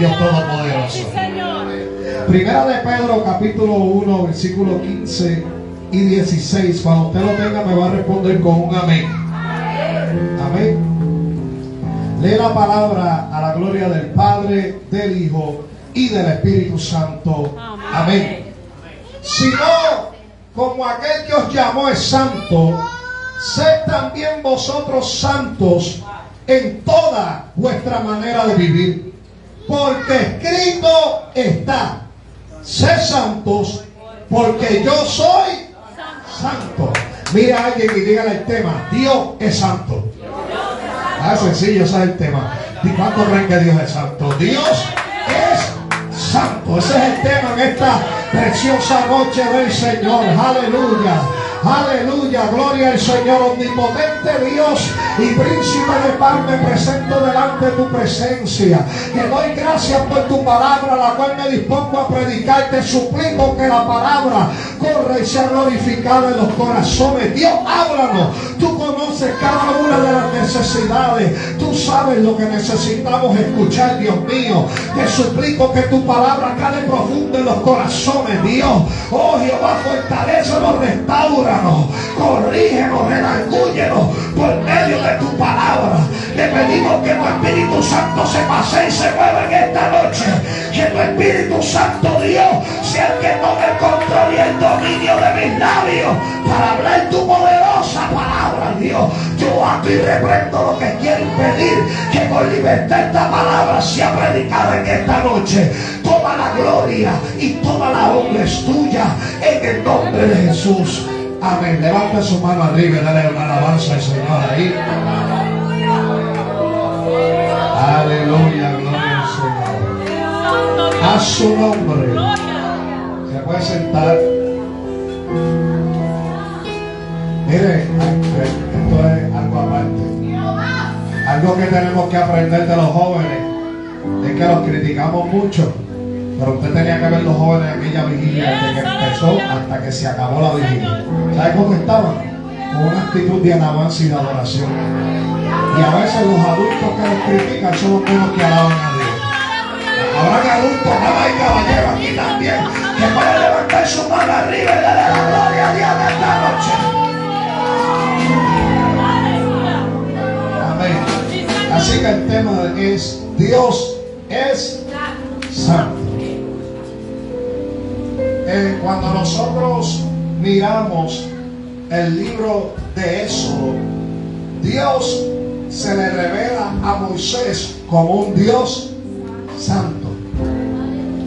Dios Todopoderoso. Primera de Pedro, capítulo 1, versículo 15 y 16. Cuando usted lo tenga, me va a responder con un amén. Amén. Lee la palabra a la gloria del Padre, del Hijo y del Espíritu Santo. Amén. Sino, como aquel que os llamó es santo, sed también vosotros santos en toda vuestra manera de vivir. Porque escrito está: sed santos, porque yo soy santo. Mira a alguien y dígale el tema: Dios es santo. Ah, sencillo, ese es el tema. ¿Y cuánto creen que Dios es santo? Dios es santo. Ese es el tema en esta preciosa noche del Señor. Aleluya. Aleluya, gloria al Señor. Omnipotente Dios y príncipe de paz, me presento delante de tu presencia. Te doy gracias por tu palabra, la cual me dispongo a predicar. Te suplico que la palabra corra y sea glorificada en los corazones. Dios, háblanos. Tú conoces cada una de las necesidades. Tú sabes lo que necesitamos escuchar, Dios mío. Te suplico que tu palabra cale profundo en los corazones, Dios. Oh Jehová, fortalécenos, restaura, corrígenos, redangúyenos por medio de tu palabra. Le pedimos que tu Espíritu Santo se pase y se mueva en esta noche. Que tu Espíritu Santo, Dios, sea el que tome el control y el dominio de mis labios para hablar tu poderosa palabra, Dios. Yo ato y reprendo lo que quiere impedir que con libertad esta palabra sea predicada en esta noche. Toda la gloria y toda la honra es tuya en el nombre de Jesús. Amén. Levante su mano arriba y dale una alabanza al Señor ahí. Aleluya, gloria al Señor. A su nombre. Se puede sentar. Mire, esto es algo aparte. Algo que tenemos que aprender de los jóvenes es que los criticamos mucho. Pero usted tenía que ver los jóvenes en aquella vigilia desde que empezó hasta que se acabó la vigilia. ¿Sabe cómo estaban? Con una actitud de alabanza y de adoración. Y a veces los adultos que los critican son los menos que alaban a Dios. Habrá adultos, damas y caballeros aquí también, que pueden levantar su mano arriba y darle la gloria a Dios esta noche. Amén. Así que el tema es: Dios es santo. Cuando nosotros miramos el libro de Éxodo, Dios se le revela a Moisés como un Dios santo.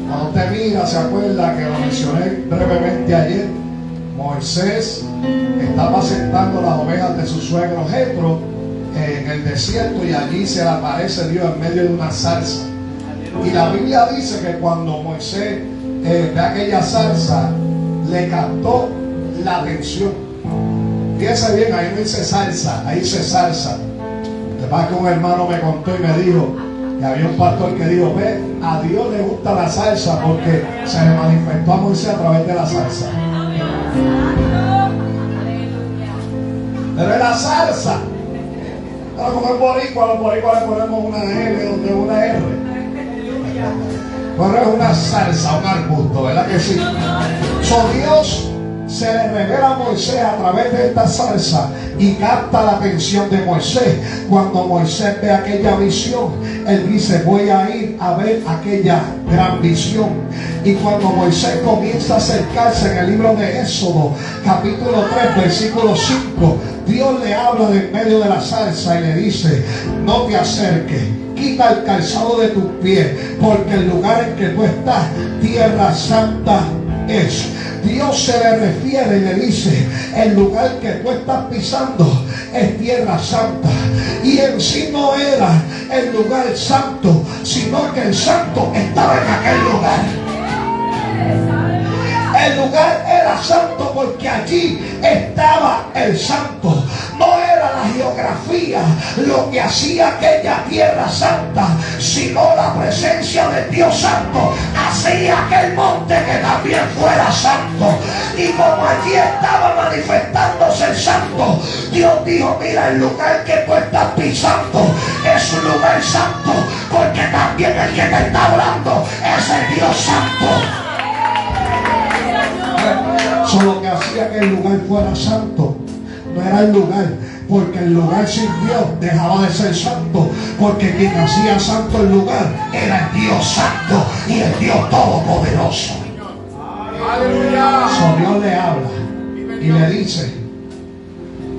Cuando usted mira, se acuerda que lo mencioné brevemente ayer, Moisés estaba sentando las ovejas de su suegro Jetro en el desierto, y allí se le aparece Dios en medio de una zarza. Y la Biblia dice que cuando Moisés ve aquella zarza, le captó la atención. Fíjese bien, ahí no dice salsa, ahí dice zarza. Además que un hermano me contó y me dijo que había un pastor que dijo: ve, a Dios le gusta la salsa porque se le manifestó a Moisés a través de la salsa. Pero es la salsa. Ahora, como es boricua, a los boricuas le ponemos una L donde una R. Pero es una salsa, un arbusto, ¿verdad que sí? Dios se le revela a Moisés a través de esta salsa y capta la atención de Moisés. Cuando Moisés ve aquella visión, él dice: voy a ir a ver aquella gran visión. Y cuando Moisés comienza a acercarse en el libro de Éxodo, capítulo 3, versículo 5, Dios le habla de en medio de la salsa y le dice: no te acerques, quita el calzado de tus pies, porque el lugar en que tú estás, tierra santa es. Dios se le refiere y le dice: el lugar que tú estás pisando es tierra santa. Y en sí no era el lugar santo, sino que el santo estaba en aquel lugar. El lugar era santo porque allí estaba el santo. No era la geografía lo que hacía aquella tierra santa, sino la presencia de Dios santo hacía que el monte que también fuera santo. Y como allí estaba manifestándose el santo, Dios dijo: mira, el lugar que tú estás pisando es un lugar santo, porque también el que te está hablando es el Dios Santo. Solo que hacía que el lugar fuera santo no era el lugar, porque el lugar sin Dios dejaba de ser santo, porque quien hacía santo el lugar era el Dios Santo y el Dios Todopoderoso. So Dios le habla y le dice: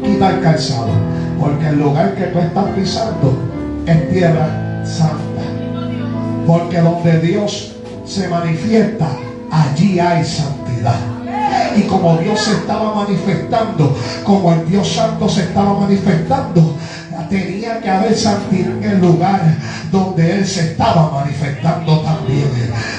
quita el calzado, porque el lugar que tú estás pisando es tierra santa, porque donde Dios se manifiesta, allí hay santidad. Y como Dios se estaba manifestando, como el Dios Santo se estaba manifestando, tenía que haber santidad en el lugar donde Él se estaba manifestando también.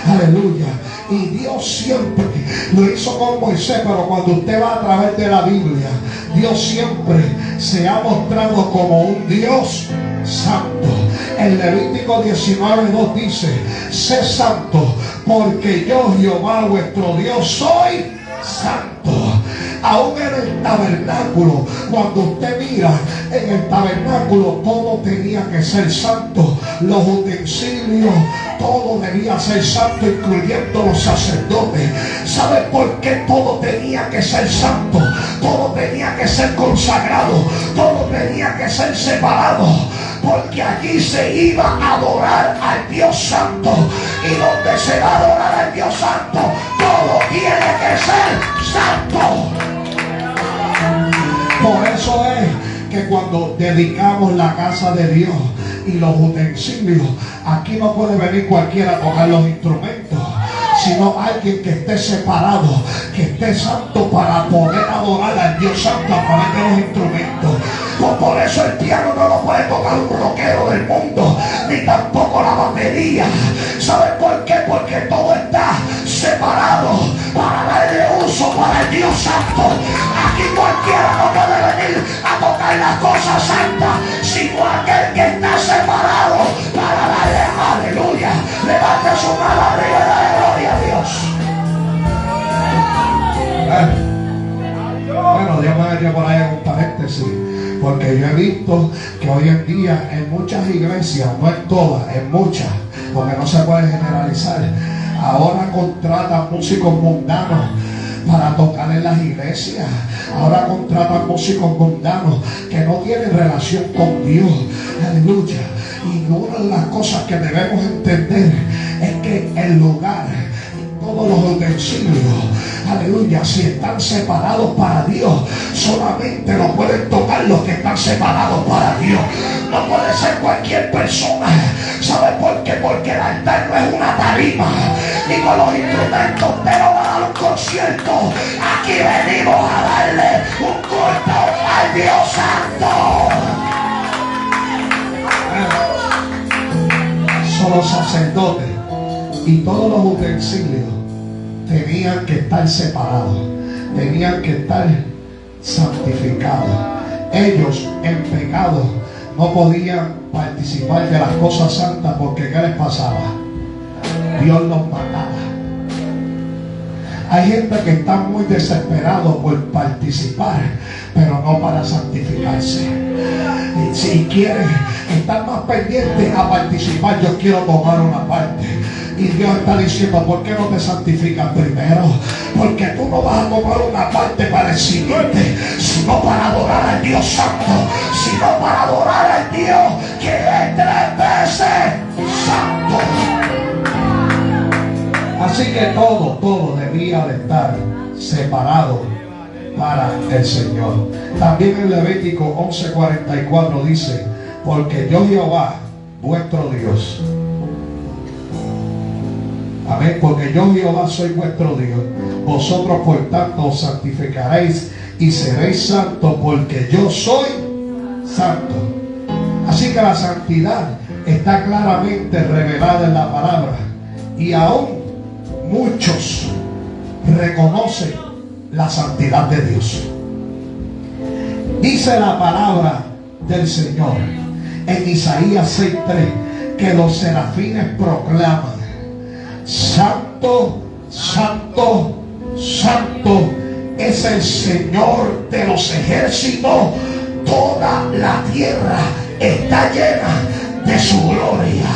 Aleluya. Y Dios siempre lo hizo con Moisés, pero cuando usted va a través de la Biblia, Dios siempre se ha mostrado como un Dios santo. En Levítico 19:2 dice: sé santo, porque yo, Jehová vuestro Dios, soy santo. Aún en el tabernáculo, cuando usted mira en el tabernáculo, todo tenía que ser santo. Los utensilios, todo debía ser santo, incluyendo los sacerdotes. ¿Sabe por qué todo tenía que ser santo? Todo tenía que ser consagrado, todo tenía que ser separado, porque allí se iba a adorar al Dios Santo, y donde se va a adorar al Dios Santo, todo tiene que ser santo. Por eso es que cuando dedicamos la casa de Dios y los utensilios, aquí no puede venir cualquiera a tocar los instrumentos, sino alguien que esté separado, que esté santo, para poder adorar al Dios Santo a través de los instrumentos. Por eso el piano no lo puede tocar un rockero del mundo, ni tampoco la batería. ¿Sabe por qué? Porque todo está separado para darle uso para el Dios Santo. Aquí cualquiera no puede venir a tocar las cosas santas, sino aquel que está separado para darle aleluya. Levante su mano arriba y dale gloria a Dios. Bueno, Dios me metió por ahí en un paréntesis, porque yo he visto que hoy en día en muchas iglesias, no en todas, en muchas, porque no se puede generalizar, ahora contratan músicos mundanos para tocar en las iglesias. Ahora contratan músicos mundanos que no tienen relación con Dios. Aleluya. Y una de las cosas que debemos entender es que el lugar, todos los utensilios, aleluya, si están separados para Dios, solamente lo pueden tocar los que están separados para Dios. No puede ser cualquier persona. ¿Sabe por qué? Porque el altar no es una tarima, ni con los instrumentos usted no va a dar un concierto. Aquí venimos a darle un culto al Dios Santo. Son los sacerdotes y todos los utensilios tenían que estar separados, tenían que estar santificados. Ellos en pecado no podían participar de las cosas santas, porque ¿qué les pasaba? Dios los mataba. Hay gente que está muy desesperado por participar, pero no para santificarse. Si quieren estar más pendientes a participar, yo quiero tomar una parte. Y Dios está diciendo: ¿por qué no te santificas primero? Porque tú no vas a tomar una parte para exhibirte, sino para adorar al Dios Santo, sino para adorar al Dios que es 3 veces santo. Así que todo debía de estar separado para el Señor. También en Levítico 11:44 dice: porque yo, Jehová vuestro Dios, amén, porque yo, Jehová, soy vuestro Dios. Vosotros por tanto os santificaréis y seréis santos, porque yo soy santo. Así que la santidad está claramente revelada en la palabra, y aún muchos reconocen la santidad de Dios. Dice la palabra del Señor en Isaías 6:3 que los serafines proclaman: santo, santo, santo es el Señor de los ejércitos. Toda la tierra está llena de su gloria.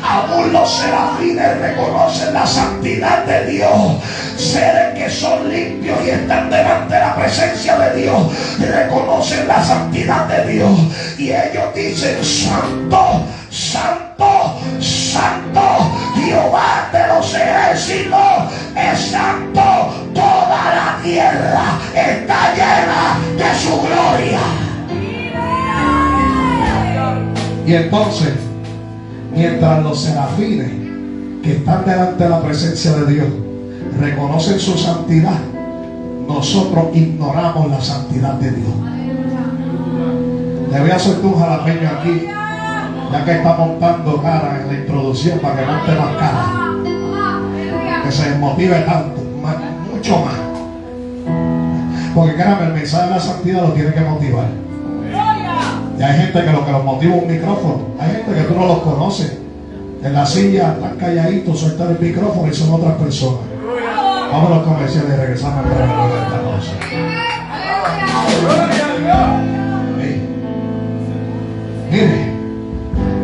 Aún los serafines reconocen la santidad de Dios. Seres que son limpios y están delante de la presencia de Dios reconocen la santidad de Dios, y ellos dicen: santo, santo, santo, Jehová de los ejércitos es santo. Toda la tierra está llena de su gloria. Y entonces, mientras los serafines que están delante de la presencia de Dios reconocen su santidad, nosotros ignoramos la santidad de Dios. Le voy a soltar un jalapeño aquí, ya que está montando cara en la introducción, para que monte más cara, que se motive tanto, mucho más. Porque créanme, el mensaje de la santidad lo tiene que motivar. Y hay gente que lo que los motiva es un micrófono. Hay gente que tú no los conoces. En la silla están calladitos, sueltan el micrófono y son otras personas. Vamos a los comerciales y regresamos para esta noche. Mire,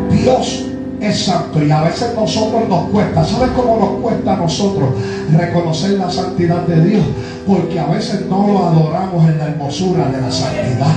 Dios es santo, y a veces nosotros nos cuesta. ¿Sabes cómo nos cuesta a nosotros reconocer la santidad de Dios? Porque a veces no lo adoramos en la hermosura de la santidad.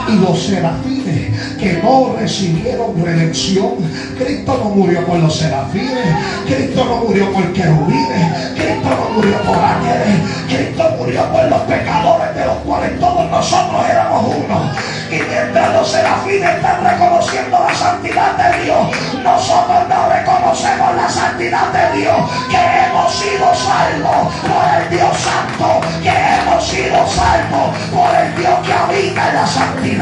Y los serafines que no recibieron redención, Cristo no murió por los serafines, Cristo no murió por querubines, Cristo no murió por ángeles, Cristo murió por los pecadores, de los cuales todos nosotros éramos uno. Y mientras los serafines están reconociendo la santidad de Dios, nosotros no reconocemos la santidad de Dios, que hemos sido salvos por el Dios santo, que hemos sido salvos por el Dios que habita en la santidad.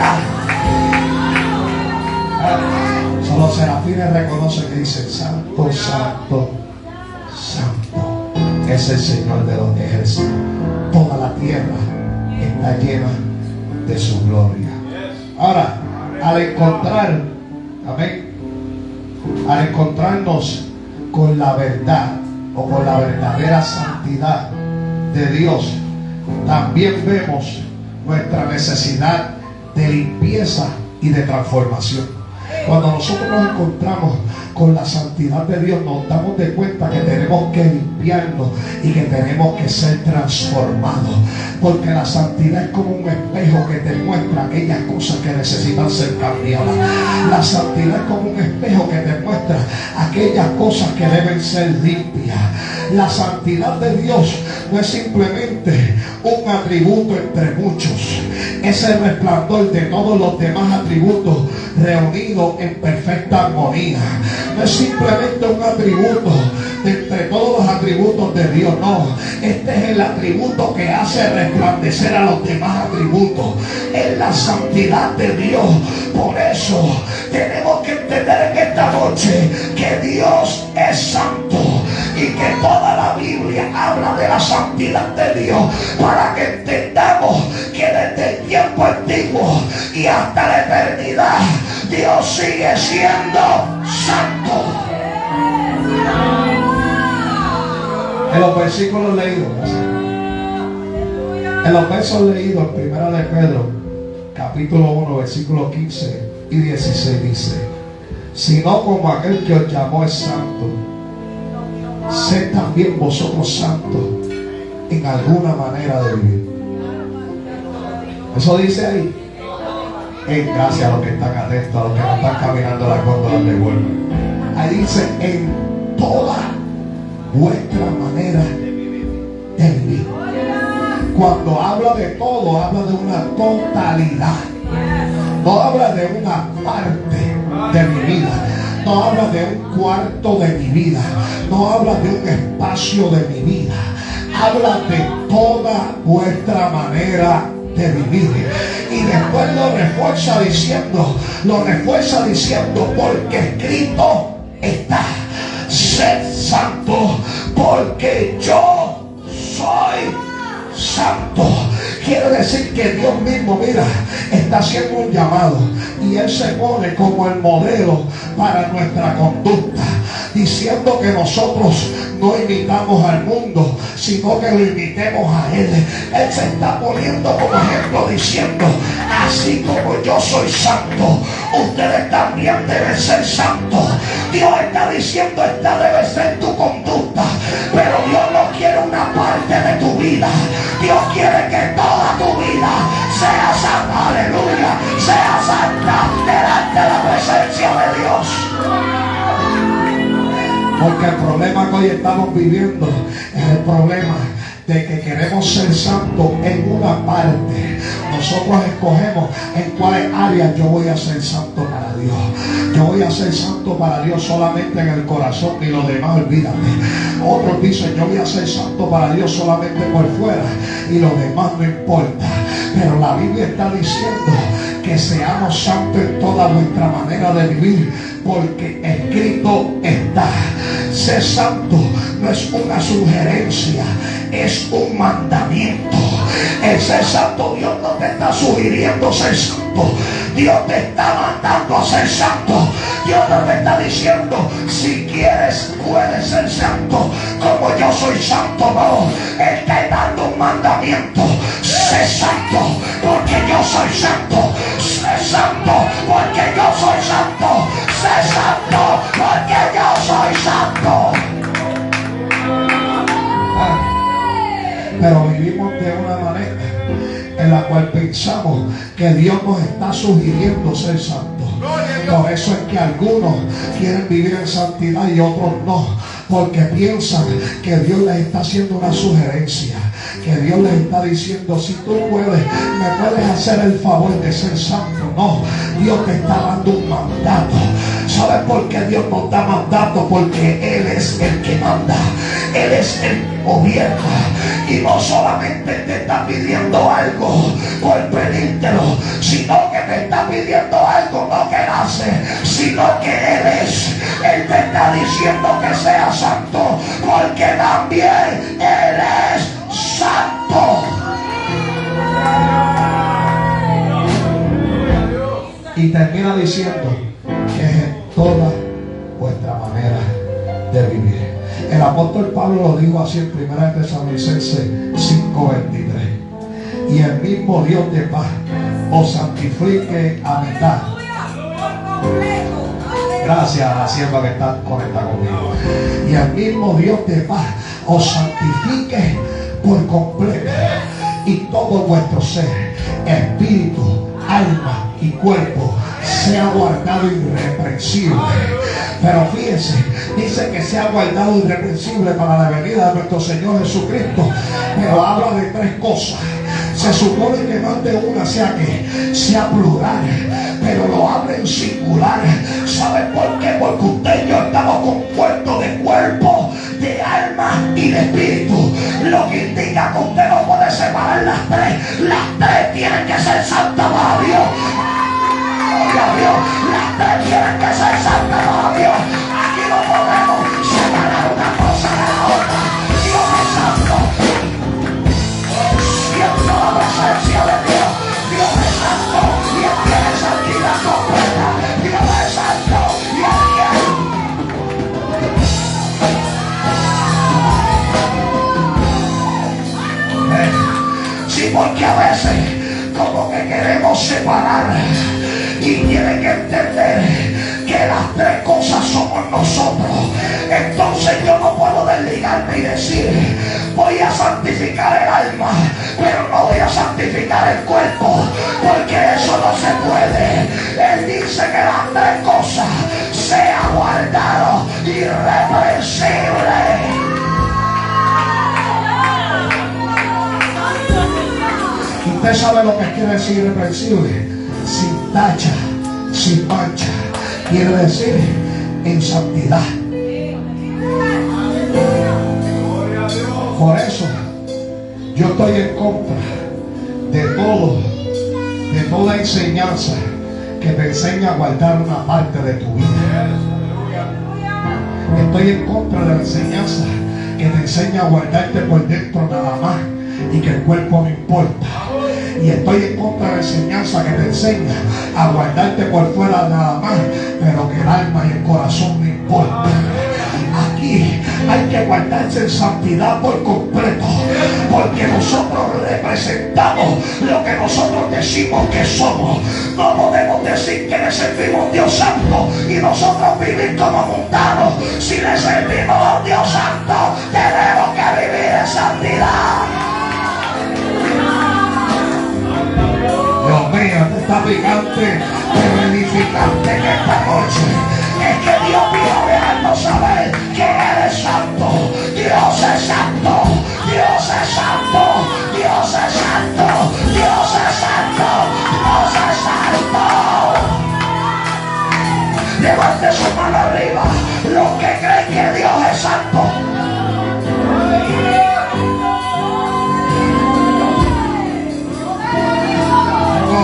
Solo los serafines reconocen que dicen: santo, santo, santo es el Señor de los ejércitos. Toda la tierra está llena de su gloria. Ahora, al encontrarnos con la verdad o con la verdadera santidad de Dios, también vemos nuestra necesidad de limpieza y de transformación. Cuando nosotros nos encontramos con la santidad de Dios, nos damos de cuenta que tenemos que limpiarnos y que tenemos que ser transformados, porque la santidad es como un espejo que te muestra aquellas cosas que necesitan ser cambiadas. La santidad es como un espejo que te muestra aquellas cosas que deben ser limpias. La santidad de Dios no es simplemente un atributo entre muchos, es el resplandor de todos los demás atributos reunidos en perfecta armonía. No es simplemente un atributo de entre todos los atributos de Dios, no. Este es el atributo que hace resplandecer a los demás atributos. Es la santidad de Dios. Por eso tenemos que entender en esta noche que Dios es santo y que toda la Biblia habla de la santidad de Dios, para que entendamos que desde el tiempo antiguo y hasta la eternidad Dios sigue siendo santo. En los versículos leídos, en los versos leídos, en Primera de Pedro, capítulo 1, versículos 15 y 16 dice: sino como aquel que os llamó es santo, sed también vosotros santos en alguna manera de vivir. Eso dice ahí. Gracias a los que están atentos, a los que no están caminando las góndolas de vuelta. Ahí dice: en toda vuestra manera de vivir. Cuando habla de todo, habla de una totalidad. No habla de una parte de mi vida, no habla de un cuarto de mi vida, no habla de un espacio de mi vida, habla de toda vuestra manera de vivir. Y después lo refuerza diciendo, porque escrito está: sed santo porque yo soy santo. Quiere decir que Dios mismo, mira, está haciendo un llamado y Él se pone como el modelo para nuestra conducta, diciendo que nosotros no imitamos al mundo, sino que lo imitemos a Él. Él se está poniendo como ejemplo diciendo: así como yo soy santo, ustedes también deben ser santos. Dios está diciendo: esta debe ser tu conducta, pero Dios no quiere una parte de tu vida. Dios quiere que toda tu vida sea santa, aleluya, sea santa delante de la presencia de Dios. Porque el problema que hoy estamos viviendo es el problema de que queremos ser santos en una parte. Nosotros escogemos en cuáles áreas yo voy a ser santo para Dios. Yo voy a ser santo para Dios solamente en el corazón y lo demás olvídate. Otros dicen: yo voy a ser santo para Dios solamente por fuera y lo demás no importa. Pero la Biblia está diciendo que seamos santos en toda nuestra manera de vivir, porque escrito está. Ser santo no es una sugerencia, es un mandamiento. El ser santo, Dios no te está sugiriendo ser santo, Dios te está mandando a ser santo. Dios no te está diciendo: si quieres puedes ser santo como yo soy santo. No, Él está dando un mandamiento: sé santo porque yo soy santo. Sé santo porque yo soy santo. Sé santo porque yo soy santo. Pero vivimos de una manera en la cual pensamos que Dios nos está sugiriendo ser santos. Por eso es que algunos quieren vivir en santidad y otros no, porque piensan que Dios les está haciendo una sugerencia, que Dios les está diciendo: si tú puedes, me puedes hacer el favor de ser santo. No, Dios te está dando un mandato. ¿Sabes por qué Dios nos da mandato? Porque Él es el que manda, Él es el que gobierna. Y no solamente te está pidiendo algo por pedírtelo, sino que te está pidiendo algo no que nace, sino que Él es. Él te está diciendo que seas santo, porque también Él es santo. Y termina diciendo que es en toda vuestra manera de vivir. El apóstol Pablo lo dijo así en 1 Tesalonicenses 5:23: y el mismo Dios de paz os santifique a mitad. Gracias a la sierva que está conectada conmigo. Y el mismo Dios de paz os santifique por completo, y todo vuestro ser, espíritu, alma y cuerpo sea guardado irreprensible. Pero fíjense, dice que sea guardado irreprensible para la venida de nuestro Señor Jesucristo, pero habla de tres cosas. Se supone que más de una sea plural, pero lo habla en singular. ¿Sabe por qué? Porque usted y yo estamos compuestos de cuerpo, de alma y de espíritu, lo que indica que usted no puede separar las tres. Las tres tienen que ser santas para Dios. Dios, las tres tienen que ser santas para Dios. Aquí no podemos separar una cosa de la otra. Dios es santo. Siento la presencia de Dios. Dios es santo y Él tiene santidad completa. Dios es santo y Él quiere. Sí, porque a veces como que queremos separar. Y tiene que entender que las tres cosas somos nosotros. Entonces yo no puedo desligarme y decir: voy a santificar el alma, pero no voy a santificar el cuerpo, porque eso no se puede. Él dice que las tres cosas sea guardado irreprensible. Usted sabe lo que quiere decir irreprensible: sin tacha, sin mancha. Quiere decir en santidad. Por eso yo estoy en contra de toda enseñanza que te enseña a guardar una parte de tu vida. Estoy en contra de la enseñanza que te enseña a guardarte por dentro nada más y que el cuerpo no importa. Y estoy en contra de la enseñanza que te enseña a guardarte por fuera nada más, pero que el alma y el corazón no importan. Aquí hay que guardarse en santidad por completo, porque nosotros representamos lo que nosotros decimos que somos. No podemos decir que le servimos a un Dios santo y nosotros vivir como mundanos. Si le servimos a un Dios santo, tenemos que vivir en santidad. Dios mío, esto está picante, pero edificante en esta noche. Es que Dios vino a dejarnos saber que Él es santo. Dios es santo. Dios es santo. Dios es santo. Dios es santo. Dios es santo. Levante su mano arriba los que creen que Dios es santo.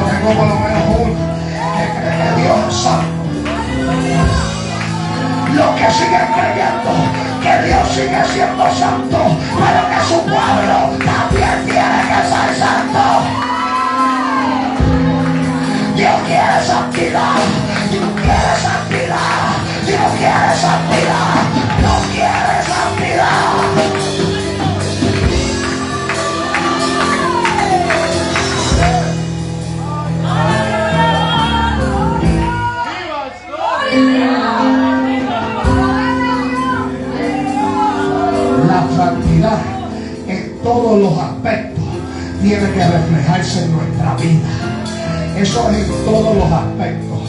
Tengo por lo menos uno que cree que Dios es santo. Los que siguen creyendo que Dios sigue siendo santo, pero que su pueblo también tiene que ser santo. Dios quiere santidad. Dios quiere santidad. Dios quiere santidad. Dios quiere santidad. Santidad en todos los aspectos tiene que reflejarse en nuestra vida. Eso es en todos los aspectos.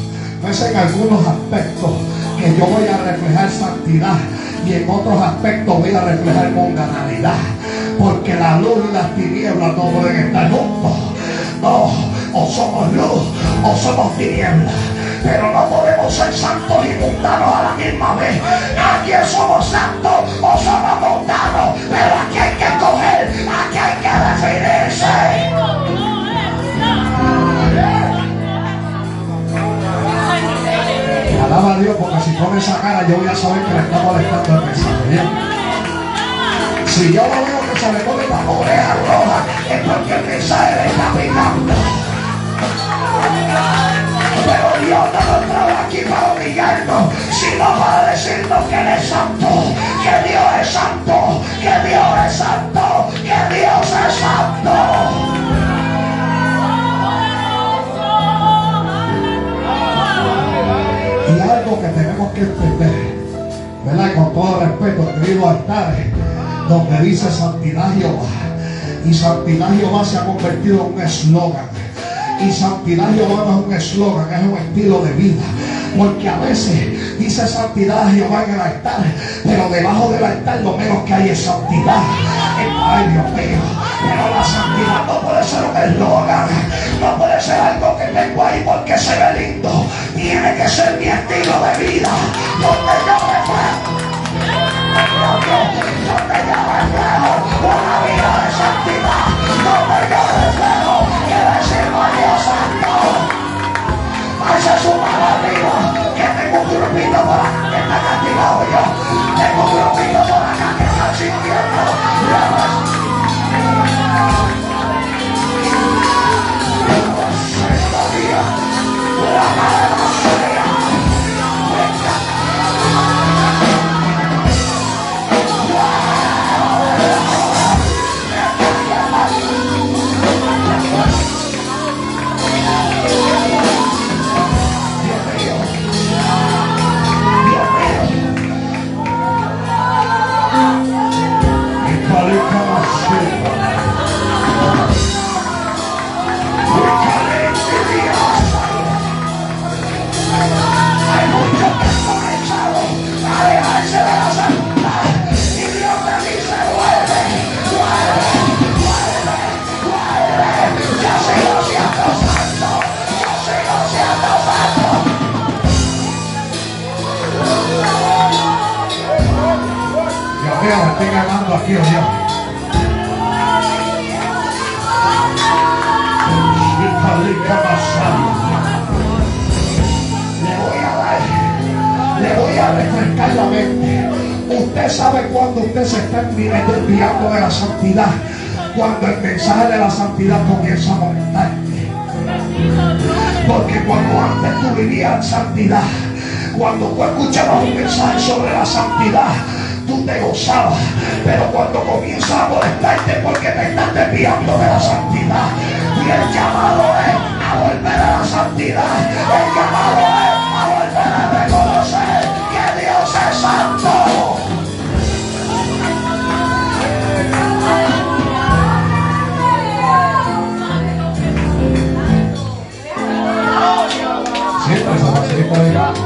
No es en algunos aspectos que yo voy a reflejar santidad y en otros aspectos voy a reflejar mundanalidad, porque la luz y las tinieblas no pueden estar juntos. No, o somos luz o somos tinieblas, pero no podemos ser santos y mundanos a la misma vez. Aquí somos santos o somos mundanos, pero aquí hay que escoger, aquí hay que definirse. Alaba a Dios, porque si pone esa cara yo voy a saber que le está molestando el mensaje. ¿Bien? Si yo lo veo que se le pone la oreja roja, es porque el mensaje le está picando. Pero Dios no nos trae aquí para humillarnos, sino para decirnos que Él es santo, que Dios es santo, que Dios es santo, que Dios es santo. Y algo que tenemos que entender, ¿verdad? Con todo respeto, queridos altares, donde dice santidad Jehová, y santidad Jehová se ha convertido en un eslogan. Y santidad Jehová no es un eslogan, es un estilo de vida. Porque a veces dice santidad Jehová en el altar, pero debajo del altar lo menos que hay es santidad. Ay, Dios mío. Pero la santidad no puede ser un eslogan, no puede ser algo que tengo ahí porque se ve lindo. Tiene que ser mi estilo de vida, donde yo reflejo, donde yo reflejo una vida de santidad, donde yo reflejo que le sirvo a Dios santo. Alza su mano arriba, que tengo un grupito por acá que está castigado yo. Tengo un grupito por acá que está sintiendo. Estoy ganando aquí, oye. Le voy a refrescar la mente. Usted sabe cuando usted se está desviando de la santidad, cuando el mensaje de la santidad comienza a molestarte. Porque cuando antes tú vivías en santidad, cuando tú escuchabas un mensaje sobre la santidad, tú te gozabas. Pero cuando comienza a molestarte porque te estás desviando de la santidad, y el llamado es a volver a la santidad, el llamado es a volver a reconocer que Dios es santo. Siempre esa facilita de gato.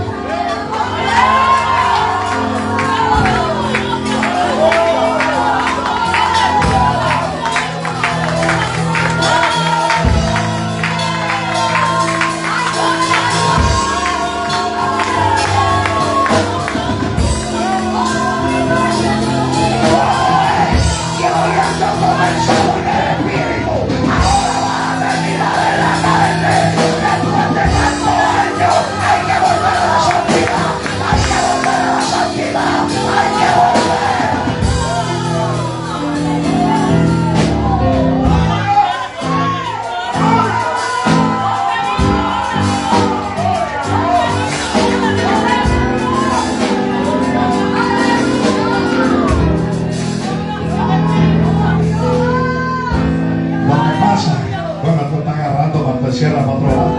Cierra para otro lado.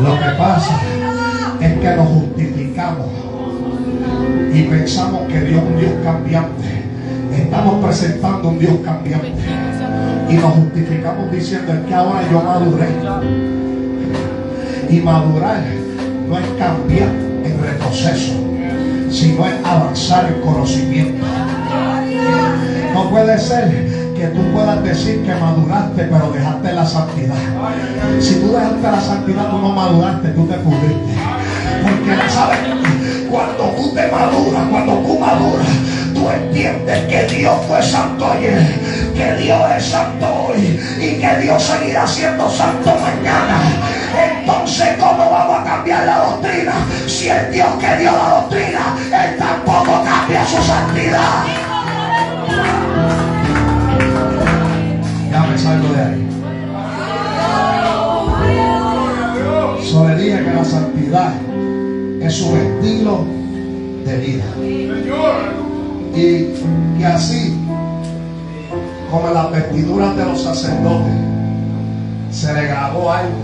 Lo que pasa es que nos justificamos y pensamos que Dios es un Dios cambiante. Estamos presentando un Dios cambiante y nos justificamos diciendo es que ahora yo maduré. Y madurar no es cambiar en retroceso, sino es avanzar en conocimiento. No puede ser que tú puedas decir que maduraste pero dejaste la santidad. Si tú dejaste la santidad, tú no maduraste, tú te pudriste. Porque sabes, cuando tú te maduras, cuando tú maduras, tú entiendes que Dios fue santo ayer, que Dios es santo hoy y que Dios seguirá siendo santo mañana. Entonces, ¿cómo vamos a cambiar la doctrina? Si el Dios que dio la doctrina, Él tampoco cambia su santidad. Ya me salgo de ahí. Solo dije que la santidad es un estilo de vida. Y así como en las vestiduras de los sacerdotes se le grabó algo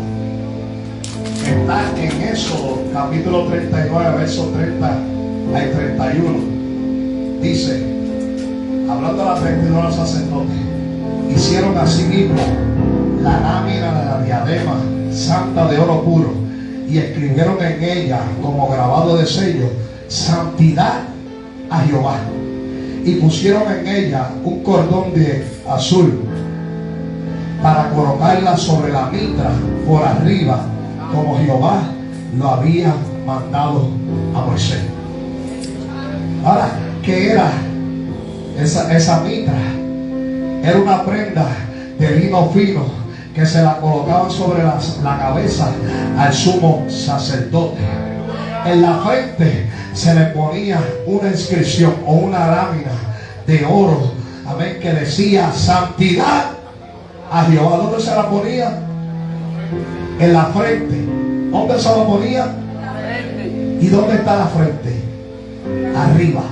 que está en Éxodo capítulo 39 versos 30 al 31. Dice, hablando de las vestiduras de los sacerdotes, hicieron así mismo la lámina de la diadema santa de oro puro y escribieron en ella como grabado de sello, santidad a Jehová. Y pusieron en ella un cordón de azul para colocarla sobre la mitra por arriba, como Jehová lo había mandado a Moisés. Ahora, ¿qué era esa mitra? Era una prenda de lino fino que se la colocaban sobre la cabeza al sumo sacerdote. En la frente se le ponía una inscripción o una lámina de oro, amén, que decía santidad a Jehová. ¿Dónde se la ponía? En la frente. ¿Dónde se la ponía? ¿Y dónde está la frente? Arriba.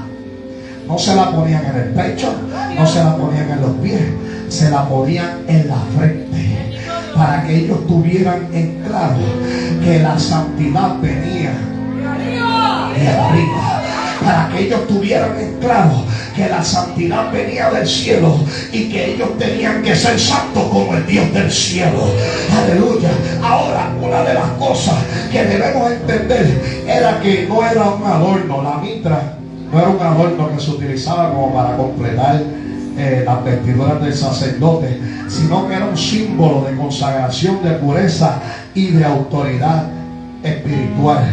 No se la ponían en el pecho, no se la ponían en los pies, se la ponían en la frente, para que ellos tuvieran en claro que la santidad venía de arriba, para que ellos tuvieran en claro que la santidad venía del cielo y que ellos tenían que ser santos como el Dios del cielo. Aleluya. Ahora, una de las cosas que debemos entender era que no era un adorno. La mitra no era un adorno que se utilizaba como para completar las vestiduras del sacerdote, sino que era un símbolo de consagración, de pureza y de autoridad espiritual.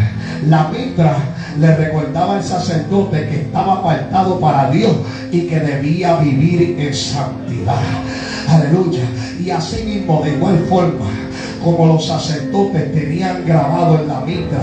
La mitra le recordaba al sacerdote que estaba apartado para Dios y que debía vivir en santidad. Aleluya. Y así mismo, de igual forma, como los sacerdotes tenían grabado en la mitra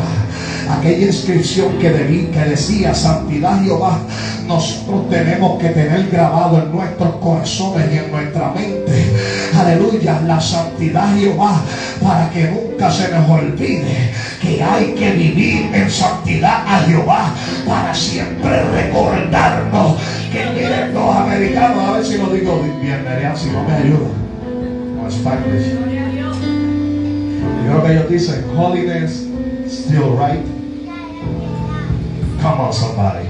aquella inscripción que decía santidad Jehová, nosotros tenemos que tener grabado en nuestros corazones y en nuestra mente, aleluya, la santidad Jehová, para que nunca se nos olvide que hay que vivir en santidad a Jehová, para siempre recordarnos que miren los americanos, a ver si lo digo bien, si no me ayuda, no es Spanish. Yo creo que ellos dicen holiness still right. Come on, somebody.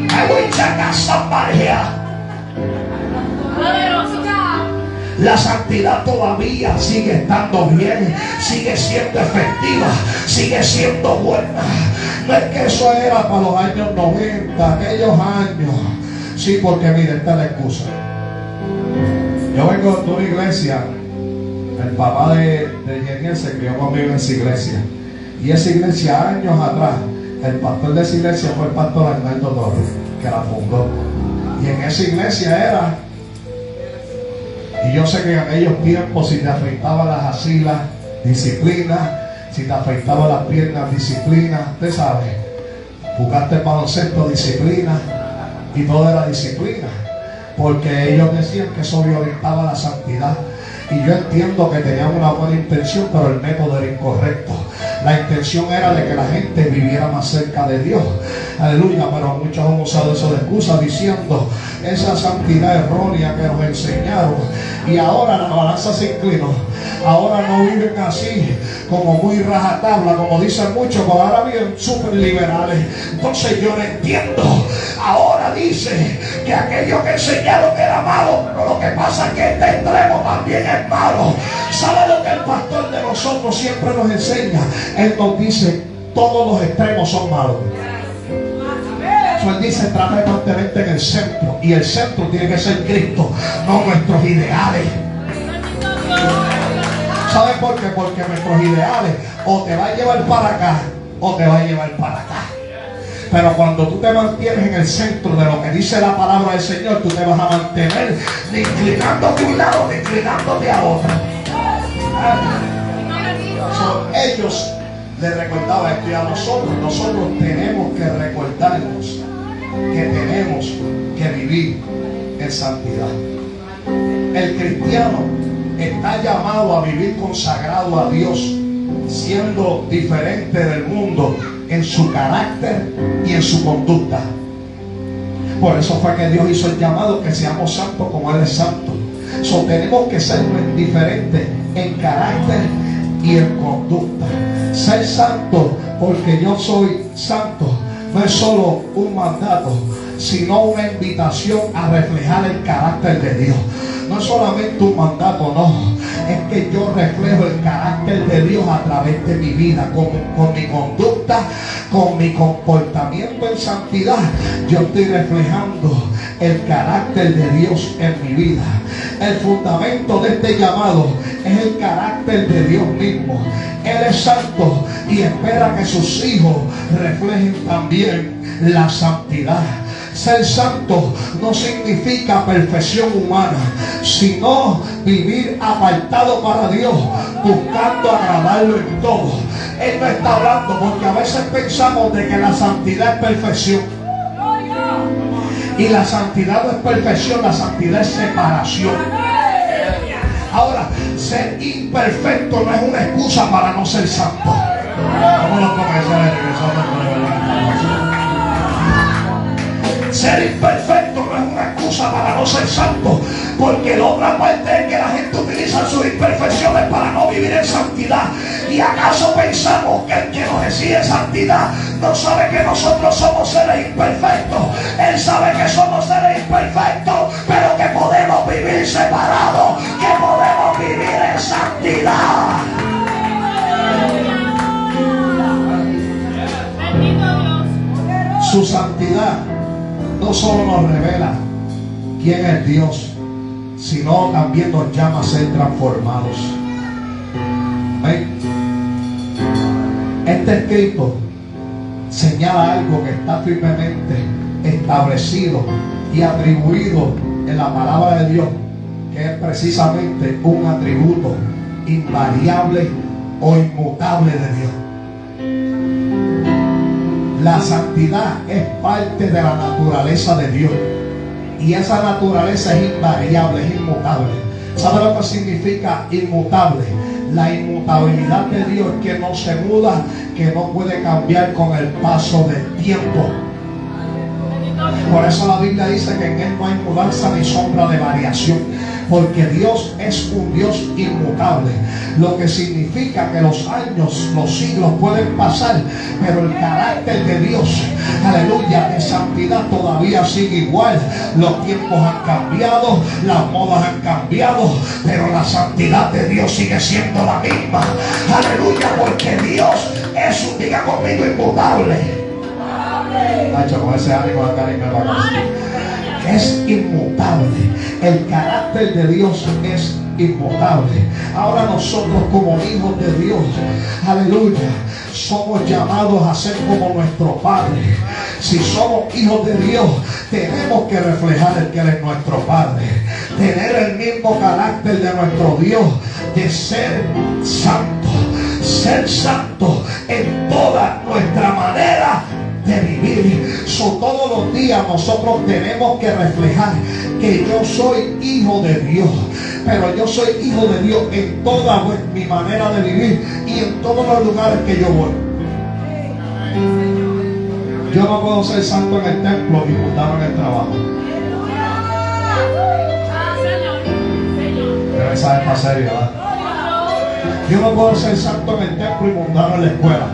I will check out somebody here. La santidad todavía sigue estando bien, sigue siendo efectiva, sigue siendo buena. No es que eso era para los años 90, aquellos años. Sí, porque mire, esta es la excusa. Yo vengo de una iglesia. El papá de Yeniel se crió conmigo en esa iglesia. Y esa iglesia, años atrás, el pastor de esa iglesia fue el pastor Arnaldo Torres, que la fundó. Y en esa iglesia era, y yo sé que en aquellos tiempos, si te afeitaba las axilas, disciplina; si te afeitaba las piernas, disciplina. Usted sabe, jugaste baloncesto, disciplina, y todo era disciplina, porque ellos decían que eso violentaba la santidad. Y yo entiendo que tenían una buena intención, pero el método era incorrecto. La intención era de que la gente viviera más cerca de Dios. Aleluya, pero muchos han usado eso de excusa diciendo esa santidad errónea que nos enseñaron. Y ahora la balanza se inclinó. Ahora no viven así, como muy rajatabla, como dicen muchos, porque ahora viven súper liberales. Entonces yo no entiendo. Ahora dice que aquello que enseñaron era malo, pero lo que pasa es que este extremo también es malo. ¿Sabe lo que el pastor de nosotros siempre nos enseña? Él nos dice, todos los extremos son malos. Él dice, trata de mantenerte en el centro, y el centro tiene que ser Cristo, no nuestros ideales. ¿Sabe por qué? Porque nuestros ideales o te va a llevar para acá o te va a llevar para acá. Pero cuando tú te mantienes en el centro de lo que dice la palabra del Señor, tú te vas a mantener ni inclinándote a un lado ni inclinándote a otro. Ellos les recordaban esto, y a nosotros tenemos que recordarnos que tenemos que vivir en santidad. El cristiano está llamado a vivir consagrado a Dios, siendo diferente del mundo en su carácter y en su conducta. Por eso fue que Dios hizo el llamado que seamos santos como Él es santo. Tenemos que ser diferentes en carácter y en conducta. Ser santo porque yo soy santo no es solo un mandato, sino una invitación a reflejar el carácter de Dios. No es solamente un mandato, no. Es que yo reflejo el carácter de Dios a través de mi vida, con mi conducta, con mi comportamiento en santidad. Yo estoy reflejando el carácter de Dios en mi vida. El fundamento de este llamado es el carácter de Dios mismo. Él es santo y espera que sus hijos reflejen también la santidad. Ser santo no significa perfección humana, sino vivir apartado para Dios, buscando agradarlo en todo. Él no está hablando, porque a veces pensamos de que la santidad es perfección. Y la santidad no es perfección, la santidad es separación. Ahora, ser imperfecto no es una excusa para no ser santo. ¿Cómo los comerciales regresando con el Ser imperfecto no es una excusa para no ser santo, porque la otra parte es que la gente utiliza sus imperfecciones para no vivir en santidad. ¿Y acaso pensamos que el que nos exige santidad no sabe que nosotros somos seres imperfectos? Él sabe que somos seres imperfectos, pero que podemos vivir separados, que podemos vivir en santidad. Su santidad no solo nos revela quién es Dios, sino también nos llama a ser transformados. ¿Ven? Este escrito señala algo que está firmemente establecido y atribuido en la palabra de Dios, que es precisamente un atributo invariable o inmutable de Dios. La santidad es parte de la naturaleza de Dios, y esa naturaleza es invariable, es inmutable. ¿Sabe lo que significa inmutable? La inmutabilidad de Dios es que no se muda, que no puede cambiar con el paso del tiempo. Por eso la Biblia dice que en Él no hay mudanza ni sombra de variación, porque Dios es un Dios inmutable, lo que significa que los años, los siglos pueden pasar, pero el carácter de Dios, aleluya, de santidad todavía sigue igual. Los tiempos han cambiado, las modas han cambiado, pero la santidad de Dios sigue siendo la misma, aleluya, porque Dios es un, diga conmigo, inmutable. Nacho, con ese ánimo acá me va a decir. Es inmutable. El carácter de Dios es inmutable. Ahora nosotros como hijos de Dios, aleluya, somos llamados a ser como nuestro Padre. Si somos hijos de Dios, tenemos que reflejar el que Él es nuestro Padre, tener el mismo carácter de nuestro Dios, de ser santo en toda nuestra manera de vivir. Todos los días nosotros tenemos que reflejar que yo soy hijo de Dios, pero yo soy hijo de Dios en toda mi manera de vivir y en todos los lugares que yo voy. Yo no puedo ser santo en el templo y mundano en el trabajo. Pero esa es más seria, ¿verdad? Yo no puedo ser santo en el templo y mundano en la escuela.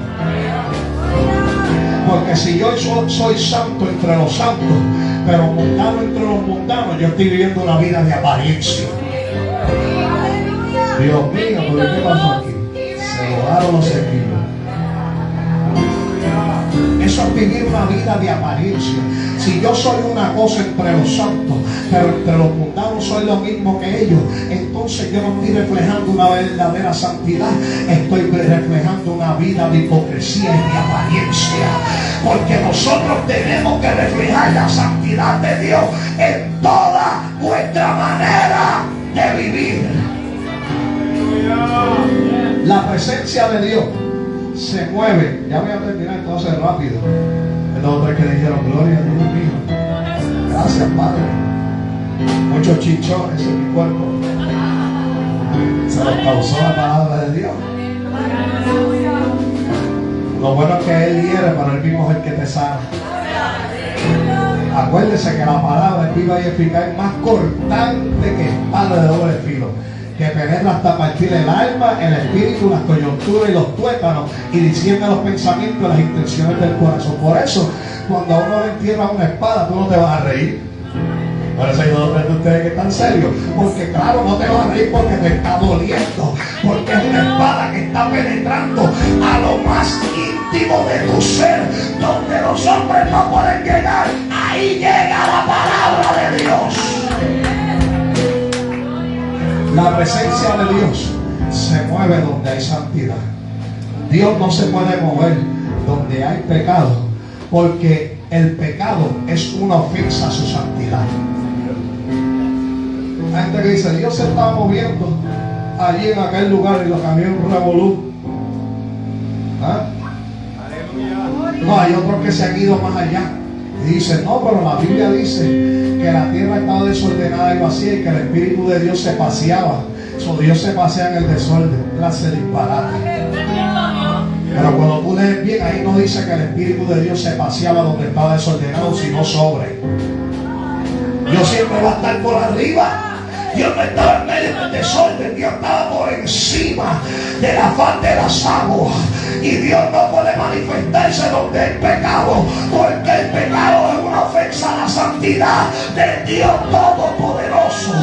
Porque si yo soy santo entre los santos, pero mundano entre los mundanos, yo estoy viviendo una vida de apariencia. Dios mío, ¿pero qué pasó aquí? Se robaron los equipos. Eso es vivir una vida de apariencia. Si yo soy una cosa entre los santos, pero entre los mundanos soy lo mismo que ellos, entonces yo no estoy reflejando una verdadera santidad, estoy reflejando una vida de hipocresía y de apariencia. Porque nosotros tenemos que reflejar la santidad de Dios en toda nuestra manera de vivir. La presencia de Dios se mueve. Ya voy a terminar entonces rápido. Los otros que dijeron gloria a Dios mío. Gracias, Padre. Muchos chichones en mi cuerpo. Se los causó la palabra de Dios. Lo bueno es que Él hiere, pero Él mismo es el que te sana. Acuérdese que la palabra es viva y eficaz, más cortante que espada de doble filo, que penetra hasta partir el alma, el espíritu, las coyunturas y los tuétanos, y discierne los pensamientos y las intenciones del corazón. Por eso, cuando a uno le entierra una espada, tú no te vas a reír. Por eso yo no de ustedes que están serios, porque claro, no te vas a reír porque te está doliendo, porque es una espada que está penetrando a lo más íntimo de tu ser, donde los hombres no pueden llegar. Ahí llega la palabra de Dios. La presencia de Dios se mueve donde hay santidad. Dios no se puede mover donde hay pecado, porque el pecado es una ofensa a su santidad. Hay gente que dice, Dios se estaba moviendo allí en aquel lugar y lo cambió en un revolú. ¿Ah? No, hay otros que se han ido más allá y dicen, no, pero la Biblia dice que la tierra estaba desordenada y vacía y que el Espíritu de Dios se paseaba. Dios se pasea en el desorden, clase de disparate. Pero cuando tú lees bien, ahí no dice que el Espíritu de Dios se paseaba donde estaba desordenado, sino sobre. Dios siempre va a estar por arriba. Dios no estaba en medio del desorden, Dios estaba por encima de la faz de las aguas. Y Dios no puede manifestarse donde hay pecado, porque el pecado es una ofensa a la santidad del Dios Todopoderoso.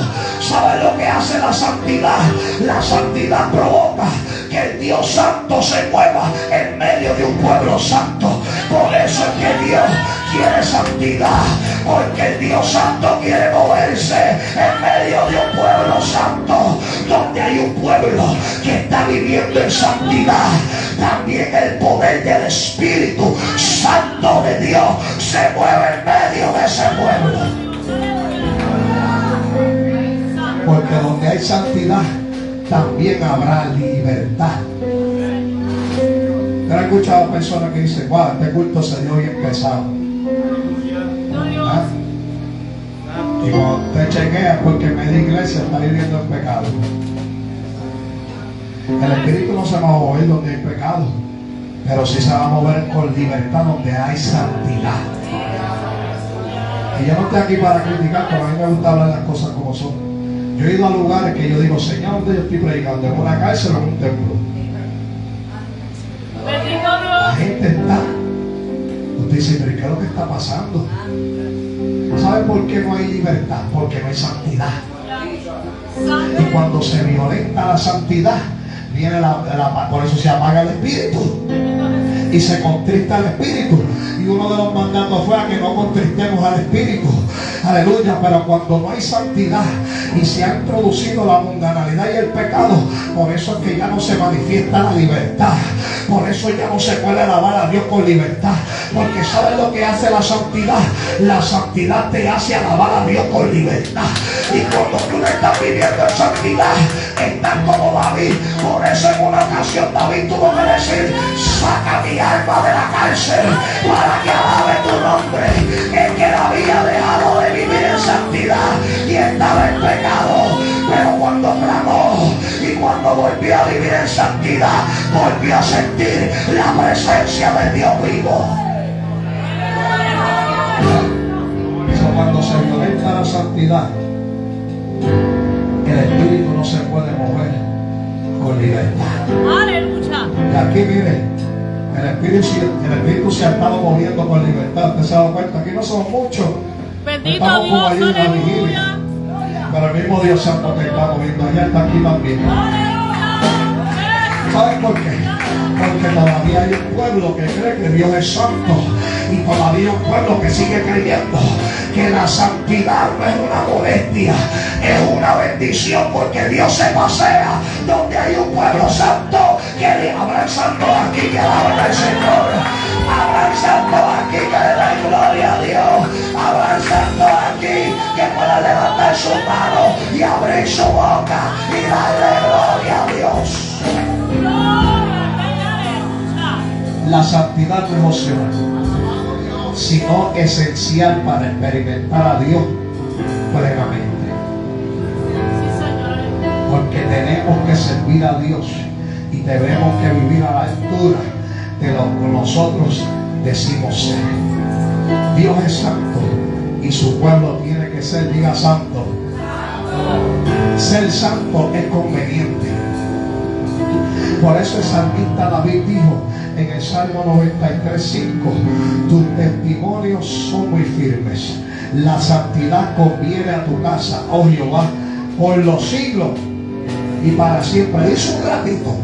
¿Sabe lo que hace la santidad? La santidad provoca que el Dios Santo se mueva en medio de un pueblo santo. Por eso es que Dios quiere santidad, porque el Dios Santo quiere moverse en medio de un pueblo santo. Donde hay un pueblo que está viviendo en santidad, también el poder del Espíritu Santo de Dios se mueve en medio de ese pueblo. Porque donde hay santidad, también habrá libertad. Yo he escuchado personas que dicen, wow, este culto se dio bien pesado. ¿Ah? Y cuando te chequeas porque en media iglesia está viviendo el pecado. El Espíritu no se va a mover donde hay pecado, pero sí se va a mover con libertad donde hay santidad. Y yo no estoy aquí para criticar, pero a mí me gusta hablar las cosas como son. Yo he ido a lugares que yo digo, Señor, ¿dónde yo estoy predicando? ¿En una cárcel o en un templo? La gente está. Usted dice, pero ¿qué es lo que está pasando? ¿Saben por qué no hay libertad? Porque no hay santidad. Y cuando se violenta la santidad, viene por eso se apaga el espíritu y se contrista el espíritu. Y uno de los mandatos fue a que no contristemos al espíritu. Aleluya. Pero cuando no hay santidad y se ha introducido la mundanalidad y el pecado, por eso es que ya no se manifiesta la libertad. Por eso ya no se puede alabar a Dios con libertad. Porque ¿sabes lo que hace la santidad? La santidad te hace alabar a Dios con libertad. Y cuando tú no estás viviendo en santidad, estás como David. Por eso en una ocasión David tuvo que decir, saca mi alma de la cárcel para que alabe tu nombre. Es que David había dejado de vivir en santidad y estaba en pecado. Pero cuando clamó y cuando volvió a vivir en santidad, volvió a sentir la presencia de Dios vivo. Eso cuando se violenta la santidad, el espíritu no se puede mover con libertad. Aleluya. Y aquí mire, el espíritu se ha estado moviendo con libertad. ¿Usted se ha dado cuenta? Aquí no somos muchos. Bendito Estamos Dios, como allí en la aleluya. vigilia. Pero el mismo Dios Santo que está moviendo allá está aquí también. ¿Saben por qué? Porque todavía hay un pueblo que cree que Dios es santo. Y todavía hay un pueblo que sigue creyendo que la santidad no es una molestia, es una bendición, porque Dios se pasea donde hay un pueblo santo. Que habrá santo aquí que alaban al Señor, habrá santo aquí que le da gloria a Dios, habrá santo aquí que pueda levantar su mano y abrir su boca y darle gloria a Dios. La santidad no es opcional, sino esencial para experimentar a Dios plenamente. Porque tenemos que servir a Dios y tenemos que vivir a la altura de lo que nosotros decimos ser. Dios es santo y su pueblo tiene que ser, diga, santo. Ser santo es conveniente. Por eso el salmista David dijo en el Salmo 93:5, tus testimonios son muy firmes, la santidad conviene a tu casa, oh Jehová, por los siglos y para siempre. Dice un ratito.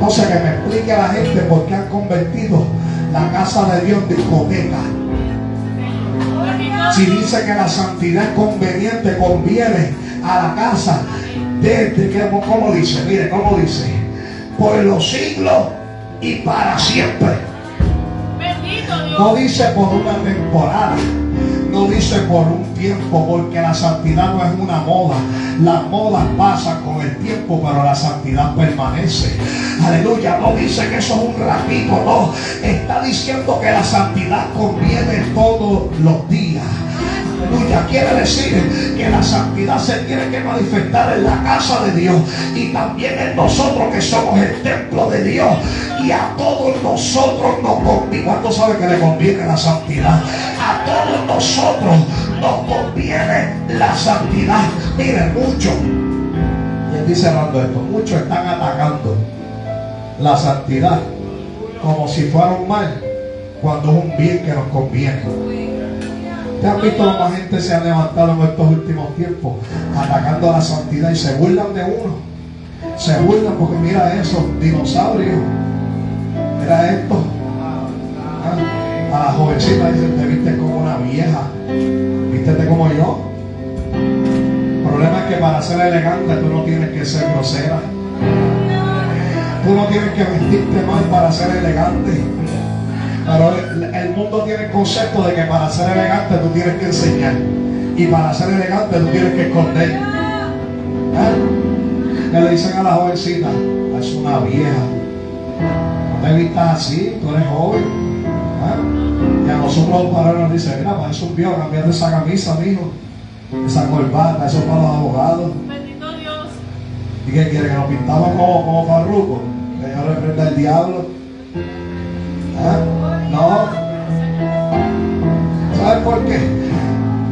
O sea, que me explique a la gente por qué han convertido la casa de Dios en discoteca. Si dice que la santidad es conveniente, conviene a la casa de ¿cómo dice? Mire, ¿cómo dice? Por los siglos y para siempre. Bendito Dios. No dice por una temporada, no dice por un tiempo, porque la santidad no es una moda. Las modas pasan con el tiempo, pero la santidad permanece. Aleluya. No dice que eso es un ratito, no. Está diciendo que la santidad conviene todos los días. Aleluya. Quiere decir que la santidad se tiene que manifestar en la casa de Dios y también en nosotros, que somos el templo de Dios. Y a todos nosotros nos conviene. ¿Cuánto sabe que le conviene la santidad? A todos nosotros nos conviene la santidad. Miren, muchos, y estoy cerrando esto, muchos están atacando la santidad como si fuera un mal, cuando es un bien que nos conviene. ¿Ustedes han visto cómo la gente se ha levantado en estos últimos tiempos atacando a la santidad y se burlan de uno? Se burlan porque mira esos dinosaurios, mira esto. A la jovencita dicen, te viste como una vieja, vístete como yo. El problema es que para ser elegante tú no tienes que ser grosera. Tú no tienes que vestirte mal para ser elegante. Pero el mundo tiene el concepto de que para ser elegante tú tienes que enseñar. Y para ser elegante tú tienes que esconder. Que le dicen a la jovencita, es una vieja, no te vistas así, tú eres joven. Y a nosotros los padres nos dicen, mira, para eso un viejo, cambiate esa camisa, mijo, esa corbata, eso es para los abogados. Bendito Dios. ¿Y qué quiere? Que nos pintamos como farrucos, que yo reprenda el diablo. No. ¿Sabes por qué?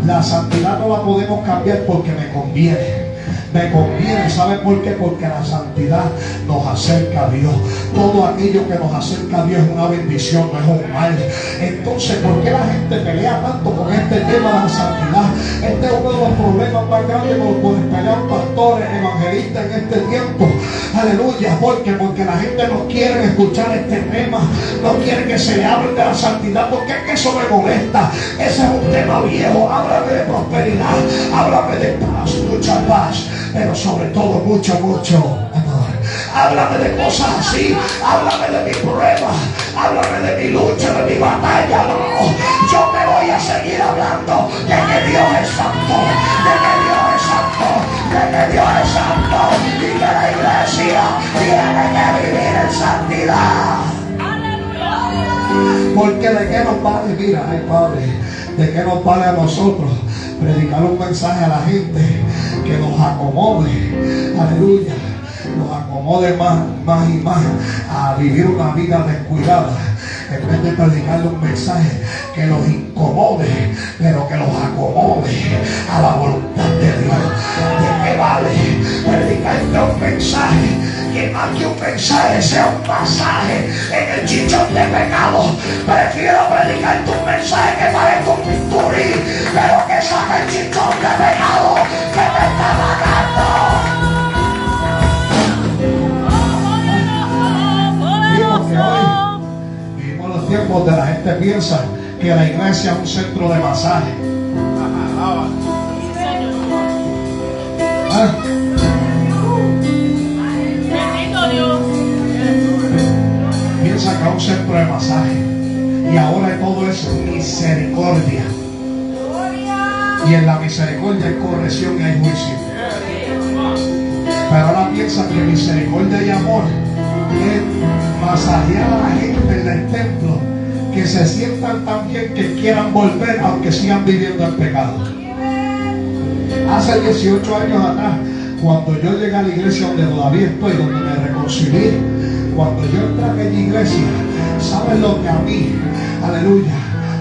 La santidad no la podemos cambiar porque me conviene. Me conviene, ¿sabe por qué? Porque la santidad nos acerca a Dios. Todo aquello que nos acerca a Dios es una bendición, no es un mal. Entonces, ¿por qué la gente pelea tanto con este tema de la santidad? Este es uno de los problemas más grandes por pelear pastores, evangelistas en este tiempo. Aleluya, porque la gente no quiere escuchar este tema, no quiere que se le hable de la santidad, porque es que eso me molesta. Ese es un tema viejo. Háblame de prosperidad, háblame de paz, mucha paz, pero sobre todo mucho amor. Háblame de cosas así, háblame de mi prueba, háblame de mi lucha, de mi batalla. No, yo me voy a seguir hablando de que Dios es santo, de que Dios es santo, de que Dios es santo, y que la iglesia tiene que vivir en santidad. Porque de qué nos vale, mira, ay Padre, de qué nos vale a nosotros predicar un mensaje a la gente que nos acomode, aleluya, nos acomode más y más a vivir una vida descuidada, en vez de predicarle un mensaje que los incomode, pero que los acomode a la voluntad de Dios. ¿De qué vale predicarte un mensaje que más que un mensaje sea un pasaje en el chichón de pecado? Prefiero predicarte un mensaje que parezca un bisturí, pero que saque el chichón de pecado que te está matando. Vivimos los tiempos de la gente piensa que la iglesia es un centro de masaje. Bendito Dios. Piensa que es un centro de masaje. Y ahora todo es misericordia. Y en la misericordia hay corrección y hay juicio. Pero ahora piensa que misericordia y amor es masajear a la gente en el templo, que se sientan tan bien que quieran volver aunque sigan viviendo en pecado. Hace 18 años atrás, cuando yo llegué a la iglesia donde todavía estoy, donde me reconcilié, cuando yo entré a aquella iglesia, ¿sabes lo que a mí, aleluya,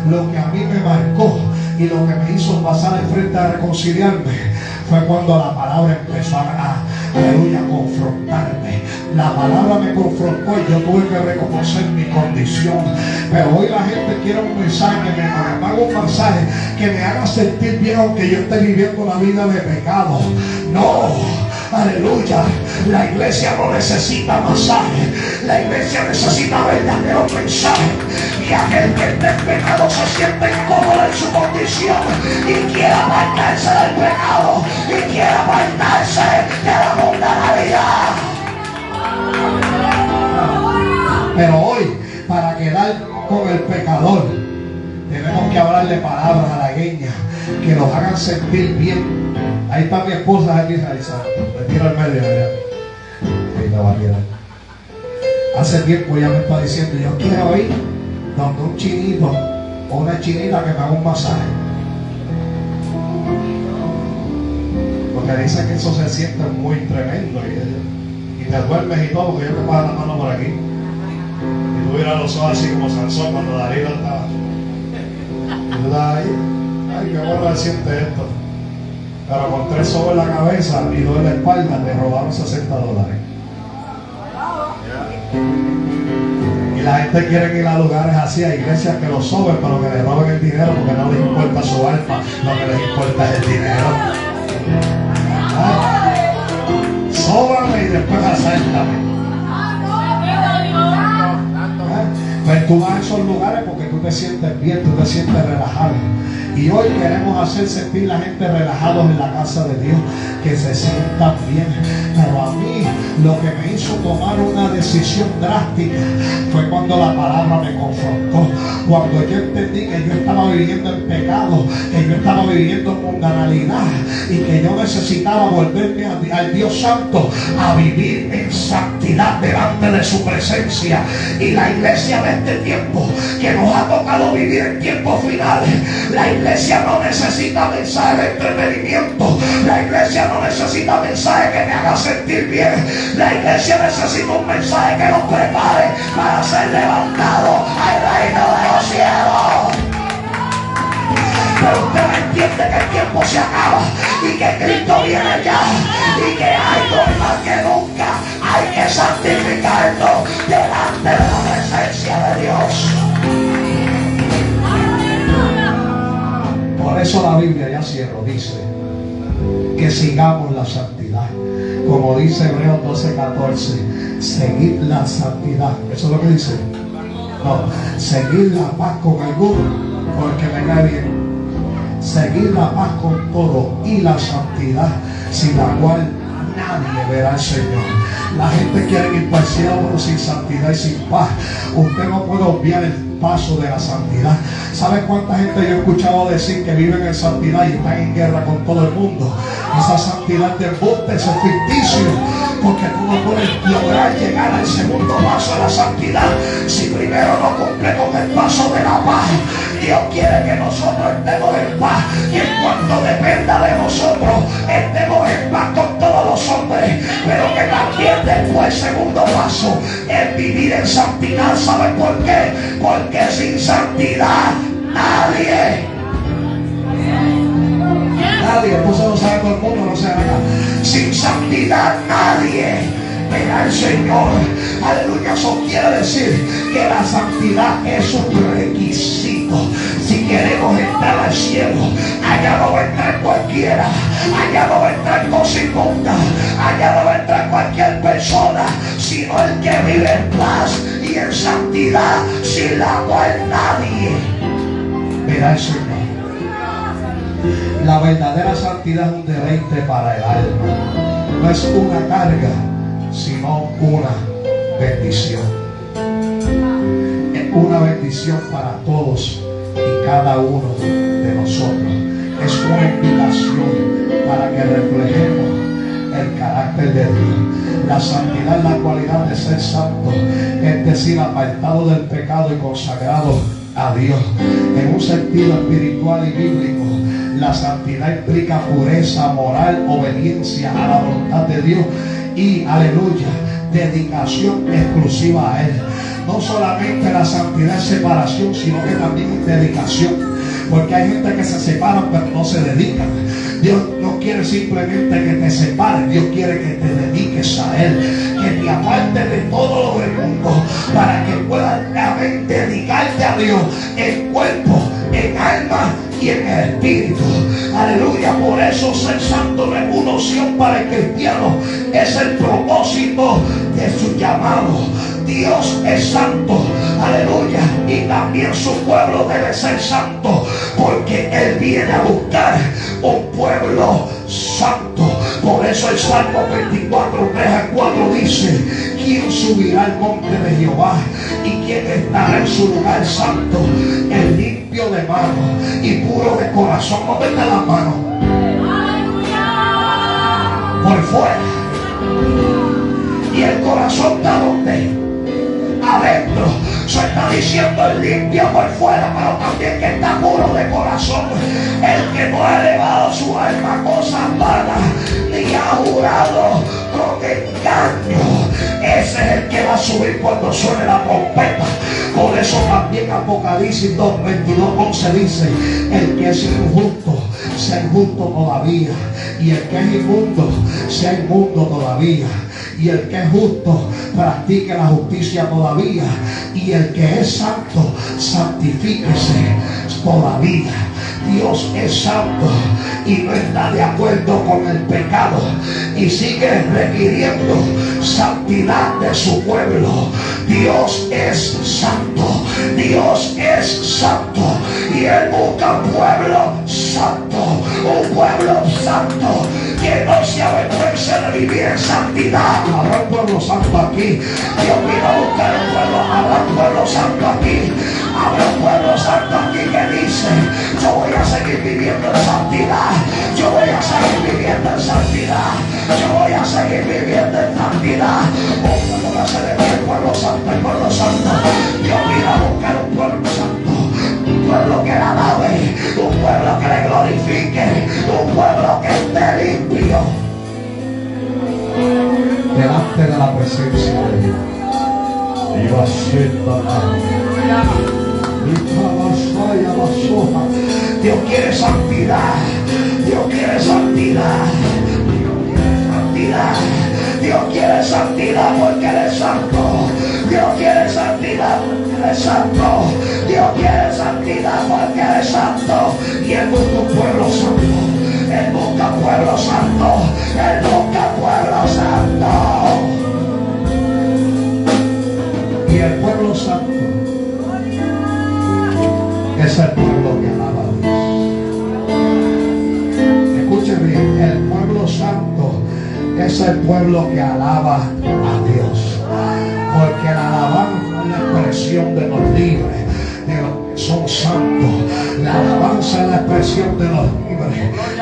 lo que a mí me marcó y lo que me hizo pasar al frente a reconciliarme? Fue cuando la palabra empezó aleluya, confrontarme. La palabra me confrontó y yo tuve que reconocer mi condición. Pero hoy la gente quiere un mensaje que me haga un mensaje que me haga sentir bien aunque yo esté viviendo una vida de pecado. No, aleluya, la iglesia no necesita masaje, la iglesia necesita verdadero mensaje. Y aquel que esté en pecado se siente incómodo en su condición y quiere apartarse del pecado y quiere apartarse de la mundanalidad. Pero hoy, para quedar con el pecador, tenemos que hablarle palabras halagueñas que los hagan sentir bien. Ahí está mi esposa, aquí realizada. Me tiro al medio allá. Ahí me va a tirar. Hace tiempo ella me está diciendo, yo quiero ir donde un chinito o una chinita que me haga un masaje. Porque dice que eso se siente muy tremendo y te duermes y todo, porque yo te pongo la mano por aquí y tú miras los ojos así como Sansón cuando Darío estaba y tú estás ahí, ay qué bueno se siente esto, pero con 3 sobos en la cabeza y 2 en la espalda te robaron $60. Y la gente quiere ir a lugares así, a iglesias que los soben, pero que le roben el dinero porque no les importa su alma, lo que les importa es el dinero. Sóbame y después acértame. Pues tú vas a esos lugares porque tú te sientes bien, tú te sientes relajado. Y hoy queremos hacer sentir a la gente relajados en la casa de Dios, que se sientan bien. Pero a mí lo que me hizo tomar una decisión drástica fue cuando la palabra me confrontó. Cuando yo entendí que yo estaba viviendo en pecado, que yo estaba viviendo en mundanalidad y que yo necesitaba volverme al Dios Santo, a vivir en santidad delante de su presencia. Y la iglesia de este tiempo, que nos ha tocado vivir en tiempos finales, la iglesia no necesita mensajes de entretenimiento, la iglesia no necesita mensajes que me haga sentir bien, la iglesia necesita un mensaje que nos prepare para ser levantado al reino de los cielos. Pero usted me entiende que el tiempo se acaba y que Cristo viene ya, y que hay hoy más que nunca hay que santificarnos delante de la presencia de Dios. Por eso la Biblia, ya cierro, dice que sigamos la santidad. Como dice Hebreos 12:14, seguid la santidad. ¿Eso es lo que dice? No, seguid la paz con alguno, porque me cae bien. Seguid la paz con todo y la santidad, sin la cual nadie verá al Señor. La gente quiere ir para el cielo, pero sin santidad y sin paz. Usted no puede obviar el paso de la santidad. ¿Sabe cuánta gente yo he escuchado decir que viven en santidad y están en guerra con todo el mundo? Esa santidad de embuste, ese es ficticio, porque tú no puedes lograr llegar al segundo paso de la santidad si primero no cumple con el paso de la paz. Dios quiere que nosotros estemos en paz, y en cuanto dependa de nosotros estemos en paz con todos los hombres, pero que también después el segundo paso es vivir en santidad. ¿Saben por qué? Porque sin santidad nadie, entonces no sabe todo el mundo, no se haga. Sin santidad nadie verá al Señor. Aleluya. Eso quiere decir que la santidad es un requisito si queremos entrar al cielo. Allá no va a entrar cualquiera, allá no va a entrar cosa inmunda, allá no va a entrar cualquier persona, sino el que vive en paz y en santidad, sin la cual nadie verá al Señor. La verdadera santidad es un deleite para el alma. No es una carga, sino una bendición. Es una bendición para todos y cada uno de nosotros. Es una invitación para que reflejemos el carácter de Dios. La santidad es la cualidad de ser santo, es decir, apartado del pecado y consagrado a Dios. En un sentido espiritual y bíblico, la santidad implica pureza moral, obediencia a la voluntad de Dios y, aleluya, dedicación exclusiva a Él. No solamente la santidad es separación, sino que también es dedicación, porque hay gente que se separan pero no se dedican. Dios no quiere simplemente que te separes, Dios quiere que te dediques a Él, que te apartes de todo lo del mundo para que puedas dedicarte a Dios en cuerpo, en alma y en el espíritu. Aleluya. Por eso ser santo no es una opción para el cristiano, es el propósito de su llamado. Dios es santo, aleluya, y también su pueblo debe ser santo, porque Él viene a buscar un pueblo santo. Por eso el Salmo 24, 3-4 dice: ¿quién subirá al monte de Jehová? ¿Y quién estará en su lugar santo? El limpio de mano y puro de corazón. No venga la mano por fuera, y el corazón ¿de dónde? Adentro. Se está diciendo el limpio por fuera, pero también que está puro de corazón. El que no ha elevado su alma a cosas vanas, ni ha jurado con engaño, ese es el que va a subir cuando suene la trompeta. Por eso también Apocalipsis 2:22-11 dice: el que es injusto sea injusto todavía, y el que es inmundo sea inmundo todavía, y el que es justo practique la justicia todavía, y el que es santo santifíquese todavía. Dios es santo y no está de acuerdo con el pecado, y sigue requiriendo santidad de su pueblo. Dios es santo, Dios es santo, Y Él busca un pueblo santo, un pueblo santo que no se avergüence de vivir en santidad. Habrá un pueblo santo aquí. Dios vino a buscar un pueblo. Habrá un pueblo santo aquí. Habrá un pueblo santo aquí que dice: yo voy a seguir viviendo en santidad. Yo voy a seguir viviendo en santidad. Yo voy a seguir viviendo en santidad. Oh, no va a ser el pueblo santo, el pueblo santo. Dios vino a buscar un pueblo santo. Un pueblo que la alabe, un pueblo que le glorifique, un pueblo que esté limpio delante de la presencia de Dios. Iba a ser Dios quiere santidad, Dios quiere santidad, Dios quiere santidad, Dios quiere santidad porque Él es santo. Dios quiere santidad porque Él es santo. Dios quiere santidad porque Él es santo. Y Él busca un pueblo santo. Él busca un pueblo santo. Él busca un pueblo santo. Y el pueblo santo es el pueblo que alaba a Dios. Escuchen bien, el pueblo santo es el pueblo que alaba a Dios. Porque la alabanza es la expresión de los libres, de los que son santos. La alabanza es la expresión de los libres,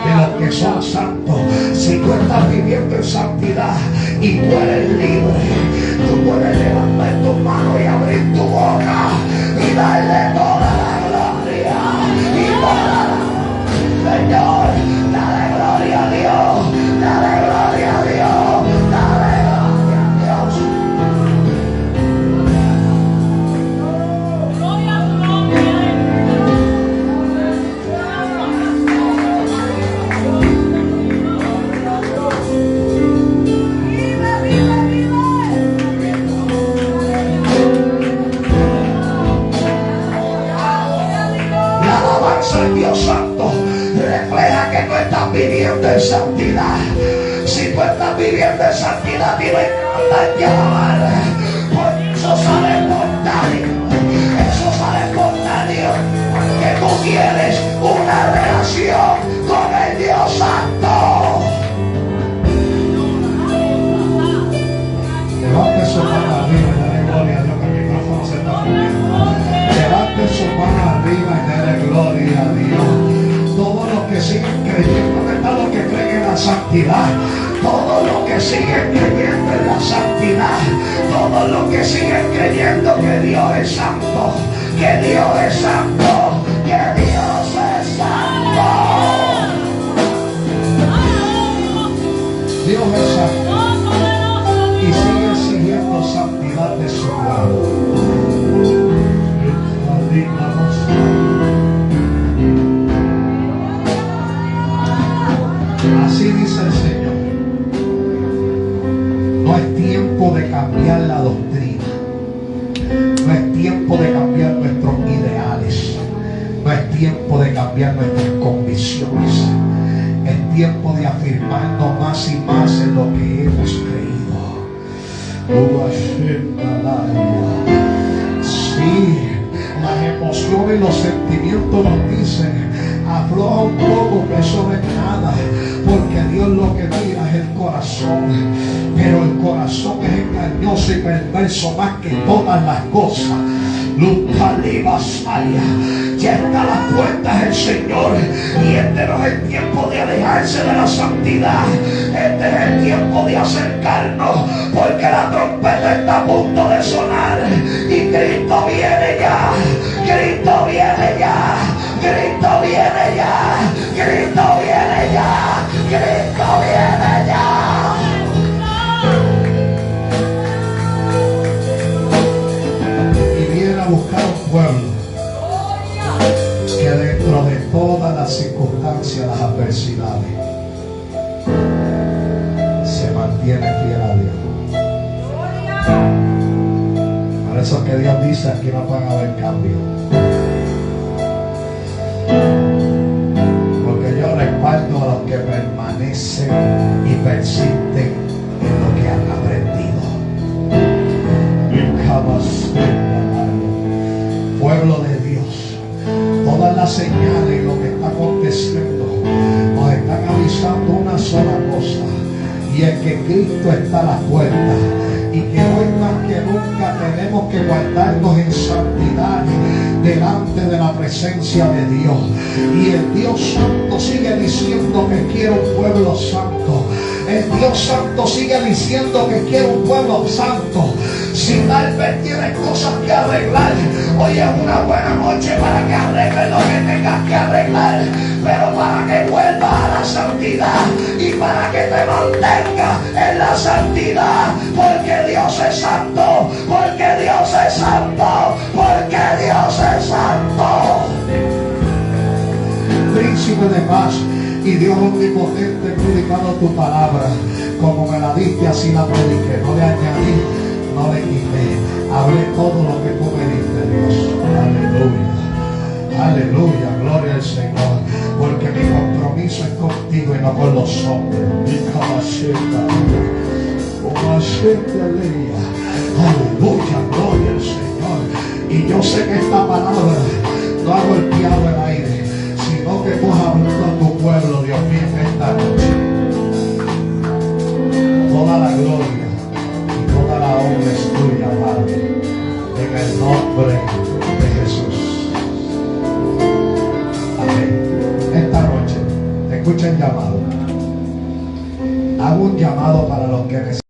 de los que son santos. Si tú estás viviendo en santidad y tú eres libre, tú puedes levantar tu mano y abrir tu boca y darle toda la gloria y toda la... Señor, dale gloria a Dios, dale gloria a Dios, dale gloria a Dios. El Dios santo refleja que tú estás viviendo en santidad. Si tú estás viviendo en santidad, tienes que alabar. Porque eso sale espontáneo. Eso sale espontáneo. Porque tú tienes una relación con el Dios santo. Levante su mano arriba y dale gloria a Dios, que el micrófono se está moviendo. Levante su mano arriba y dale gloria a Dios. Todos los que siguen creyendo, ¿dónde están los que creen en la santidad? Todos los que siguen creyendo en la santidad. Todos los que siguen creyendo que Dios es santo. Que Dios es santo. Que Dios es santo. Dios es santo. Y sigue exigiendo santidad de su pueblo. Así dice el Señor. No es tiempo de cambiar la doctrina. No es tiempo de cambiar nuestros ideales. No es tiempo de cambiar nuestras convicciones. Es tiempo de afirmarnos más y más en lo que hemos creído. Sí, las emociones y los sentimientos nos dicen: afloja un poco, que eso no es nada, porque Dios lo que mira es el corazón. Pero el corazón es engañoso y perverso más que todas las cosas. Ya está a las puertas el Señor, y este no es el tiempo de alejarse de la santidad. Este es el tiempo de acercarnos, porque la trompeta está a punto de sonar y Cristo viene ya. Cristo viene ya. Cristo viene ya. Cristo viene ya. Cristo viene ya. A buscar un pueblo que dentro de todas las circunstancias, las adversidades, se mantiene fiel a Dios. Por eso es que Dios dice: aquí no van a haber cambio, porque yo respaldo a los que permanecen y persisten en lo que han aprendido. Pueblo de Dios, todas las las señales, lo que está aconteciendo, nos están avisando una sola cosa, y es que Cristo está a la puerta, y que hoy más que nunca tenemos que guardarnos en santidad delante de la presencia de Dios. Y el Dios Santo sigue diciendo que quiere un pueblo santo. El Dios Santo sigue diciendo que quiere un pueblo santo. Si tal vez tienes cosas que arreglar, hoy es una buena noche para que arregles lo que tengas que arreglar, pero para que vuelvas a la santidad y para que te mantengas en la santidad, porque Dios es santo, porque Dios es santo, porque Dios es santo. Príncipe de paz y Dios omnipotente, he predicado tu palabra como me la diste, así la prediqué, no le añadí, no le quité, hablé todo lo que tú me diste, Dios. Aleluya, aleluya, gloria al Señor, porque mi compromiso es contigo y no con los hombres. Aleluya, gloria al Señor. Y yo sé que esta palabra no ha golpeado el aire, sino que tú has hablado a tu pueblo, Dios mío, en esta noche. Toda la gloria y toda la honra es tuya, Padre, en el nombre de Jesús. Amén. Esta noche, escucha el llamado. Hago un llamado para los que necesitan.